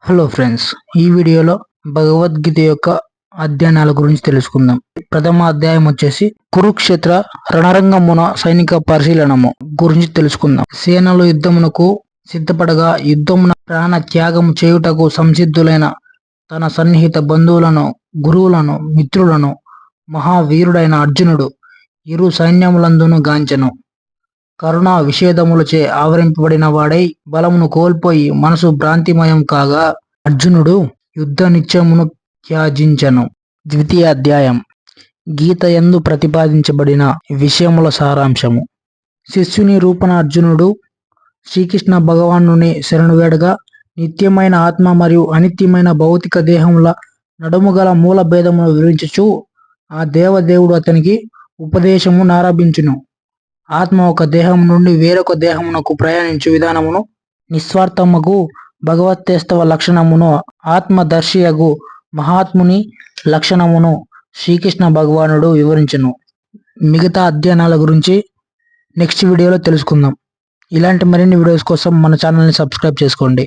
Hello friends, ఈ వీడియోలో భగవద్గీత యొక్క అధ్యయనాల గురించి తెలుసుకుందాం. ప్రథమ అధ్యాయం వచ్చేసి కురుక్షేత్ర రణరంగమున సైనిక పరిశీలనము గురించి తెలుసుకుందాం. సేనలు యుద్ధమునకు సిద్ధపడగా యుద్ధమున ప్రాణ త్యాగము చేయుటకు సంసిద్ధులైన తన సన్నిహిత బంధువులను, గురువులను, మిత్రులను మహావీరుడైన అర్జునుడు ఇరు సైన్యములందును గాంచెను. కరుణ విషేదములచే ఆవరింపబడిన వాడై బలమును కోల్పోయి మనసు భ్రాంతిమయం కాగా అర్జునుడు యుద్ధ నిశ్చయమును త్యజించెను. ద్వితీయ అధ్యాయం గీత యందు ప్రతిపాదించబడిన విషయముల సారాంశము. శిష్యుని రూపణ అర్జునుడు శ్రీకృష్ణ భగవానుని శరణు వేడగా నిత్యమైన ఆత్మ మరియు అనిత్యమైన భౌతిక దేహముల నడుముగల మూల భేదమును వివరించుచు ఆ దేవదేవుడు అతనికి ఉపదేశము నారంభించును. ఆత్మ ఒక దేహం నుండి వేరొక దేహమునకు ప్రయాణించు విధానమును, నిస్వార్థమగు భగవత్తేస్తవ లక్షణమును, ఆత్మదర్శియగు మహాత్ముని లక్షణమును శ్రీకృష్ణ భగవానుడు వివరించును. మిగతా అధ్యయనాల గురించి నెక్స్ట్ వీడియోలో తెలుసుకుందాం. ఇలాంటి మరిన్ని వీడియోస్ కోసం మన ఛానల్ని సబ్స్క్రైబ్ చేసుకోండి.